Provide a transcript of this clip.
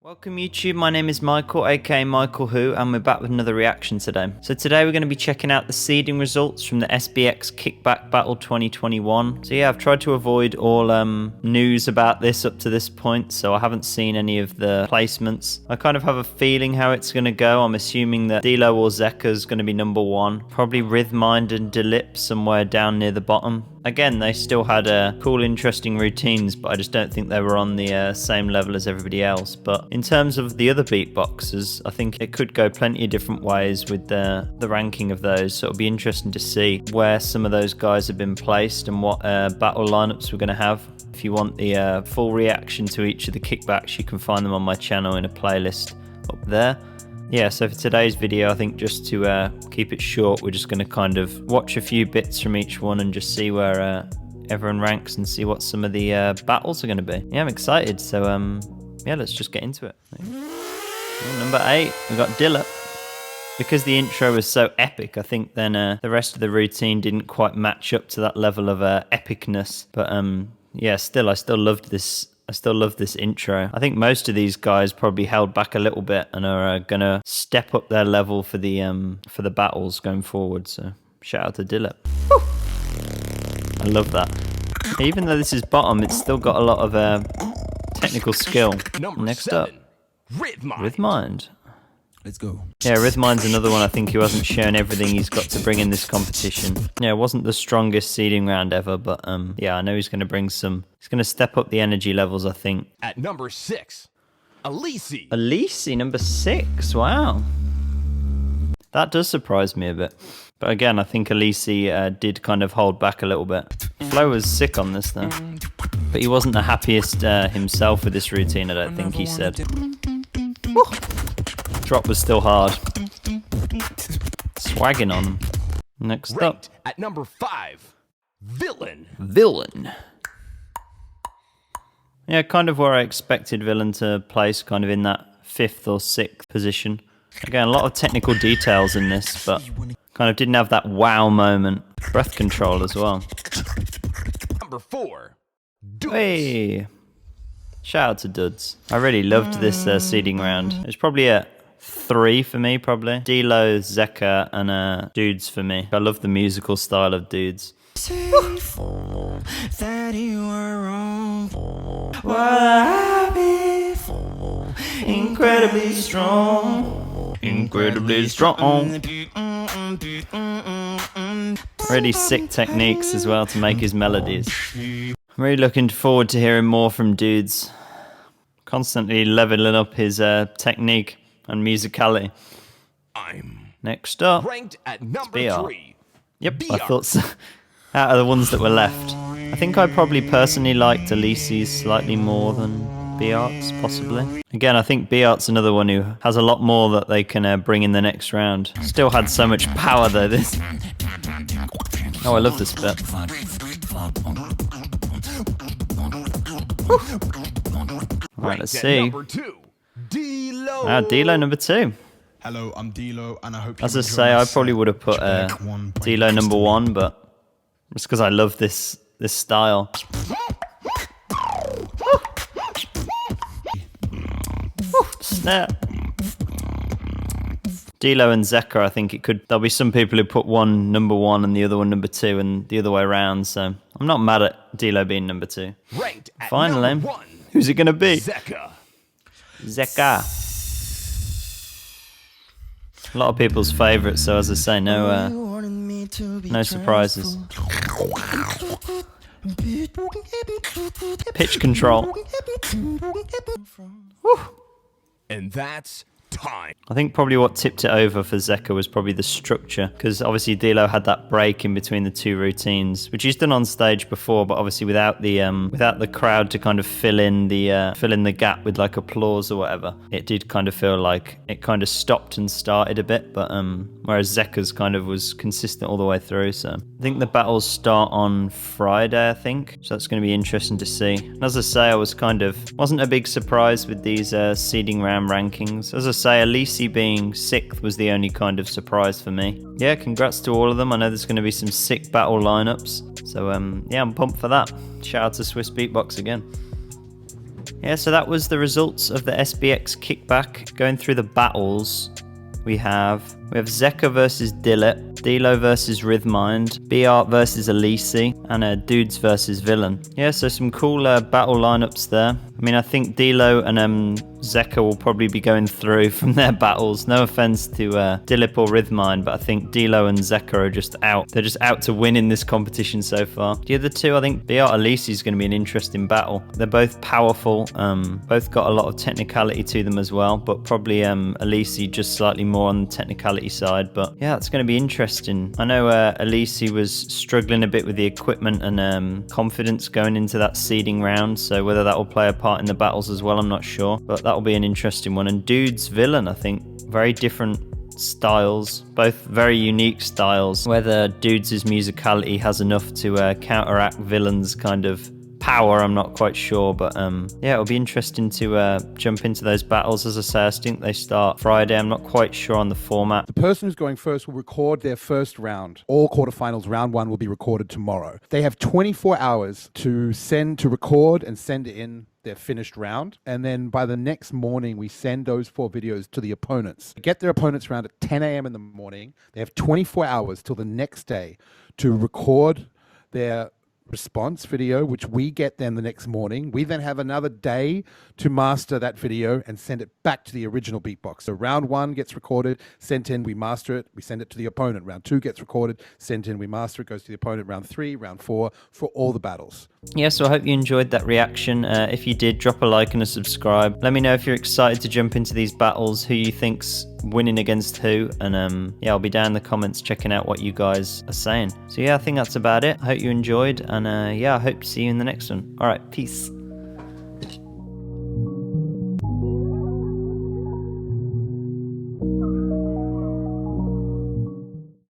Welcome YouTube, my name is Michael, aka MichaelWho, and we're back with another reaction today. So today we're going to be checking out the seeding results from the SBX Kickback Battle 2021. So yeah, I've tried to avoid all news about this up to this point, so I haven't seen any of the placements. I kind of have a feeling how it's going to go. I'm assuming that Dilo or Zeka is going to be number one. Probably Rhythmind and Dilip somewhere down near the bottom. Again, they still had cool, interesting routines, but I just don't think they were on the same level as everybody else. But in terms of the other beatboxers, I think it could go plenty of different ways with the ranking of those. So it'll be interesting to see where some of those guys have been placed and what battle lineups we're going to have. If you want the full reaction to each of the kickbacks, you can find them on my channel in a playlist up there. Yeah, so for today's video, I think just to keep it short, we're just going to kind of watch a few bits from each one and just see where everyone ranks and see what some of the battles are going to be. Yeah, I'm excited, so yeah, let's just get into it. Number 8, we got Dilip. Because the intro was so epic, I think then the rest of the routine didn't quite match up to that level of epicness. But yeah, I still loved this. I still love this intro. I think most of these guys probably held back a little bit and are gonna step up their level for the battles going forward. So shout out to Dilip. I love that. Even though this is bottom, it's still got a lot of technical skill. Next up, Rhythmind. Let's go. Yeah, Rhythmind's another one I think he wasn't showing everything he's got to bring in this competition. Yeah, it wasn't the strongest seeding round ever, but yeah, I know he's going to bring some. He's going to step up the energy levels, I think. At number 6, Elise. Elise, number 6. Wow. That does surprise me a bit. But again, I think Elise did kind of hold back a little bit. Flo was sick on this though. But he wasn't the happiest himself with this routine, I don't think he said. Woo. Drop was still hard. Swagging on. Next up. At number 5, Villain. Villain. Yeah, kind of where I expected Villain to place, kind of in that 5th or 6th position. Again, a lot of technical details in this, but kind of didn't have that wow moment. Breath control as well. Number 4, Hey! Shout out to Duds. I really loved this seeding round. It was probably a 3 for me, probably. Dilo, Zeka, and Dudes for me. I love the musical style of Dudes. That you were wrong. What I be incredibly strong. Incredibly strong. Really sick techniques as well to make his melodies. I'm really looking forward to hearing more from Dudes. Constantly leveling up his technique and musicality. Next up, ranked at number 3. Yep, I thought so. Out of the ones that were left, I think I probably personally liked Elise's slightly more than B-Art's, possibly. Again, I think B-Art's another one who has a lot more that they can bring in the next round. Still had so much power though, this. Oh, I love this bit. Alright, let's see. Wow, Dilo number 2. Hello, I'm Dilo, and I hope you As I say, I probably would have put Dilo number 1, but just because I love this style. Snap. Dilo and Zeka, I think there'll be some people who put one number 1 and the other one number 2 and the other way around, so I'm not mad at Dilo being number 2. Ranked at Finally, number 1, who's it going to be? Zeka. A lot of people's favourites, so as I say, no surprises. Pitch control. Woo. And that's time. I think probably what tipped it over for Zeka was probably the structure, because obviously Dilo had that break in between the 2 routines, which he's done on stage before, but obviously without the crowd to kind of fill in the gap with like applause or whatever. It did kind of feel like it kind of stopped and started a bit, but whereas Zeka's kind of was consistent all the way through. So I think the battles start on Friday, I think, so that's going to be interesting to see. And as I say, I wasn't a big surprise with these seeding round rankings. As I say, Elise being 6th was the only kind of surprise for me. Yeah, congrats to all of them. I know there's going to be some sick battle lineups. So yeah, I'm pumped for that. Shout out to Swiss Beatbox again. Yeah, so that was the results of the SBX Kickback. Going through the battles, we have Zeka versus Dillet, Dilo versus Rhythmind, BArt versus Elise, and Dudes versus Villain. Yeah, so some cool battle lineups there. I mean, I think Dilo and Zeka will probably be going through from their battles. No offense to Dilip or Rhythmind, but I think Dilo and Zeka are just out. They're just out to win in this competition so far. The other two, I think BArt Elise is going to be an interesting battle. They're both powerful, both got a lot of technicality to them as well, but probably Elise just slightly more on the technicality side. But yeah, it's going to be interesting. I know Elise was struggling a bit with the equipment and confidence going into that seeding round, so whether that will play a part in the battles as well, I'm not sure, but that'll be an interesting one. And Dude's Villain, I think, very different styles, both very unique styles. Whether Dudes' musicality has enough to counteract Villain's kind of power, I'm not quite sure, but yeah, it'll be interesting to jump into those battles. As I say, I think they start Friday. I'm not quite sure on the format. The person who's going first will record their first round. All quarterfinals, round one will be recorded tomorrow. They have 24 hours to record and send in their finished round, and then by the next morning we send those 4 videos to the opponents. Get their opponents round at 10 a.m. in the morning. They have 24 hours till the next day to record their response video, which we get then the next morning. We then have another day to master that video and send it back to the original beatbox. So round 1 gets recorded, sent in, we master it, we send it to the opponent. Round 2 gets recorded, sent in, we master it, goes to the opponent. Round 3, round 4, for all the battles. Yeah, so I hope you enjoyed that reaction. If you did, drop a like and a subscribe. Let me know if you're excited to jump into these battles, who you think's winning against who, and yeah, I'll be down in the comments checking out what you guys are saying. So yeah, I think that's about it. I hope you enjoyed, and yeah, I hope to see you in the next one. All right, peace.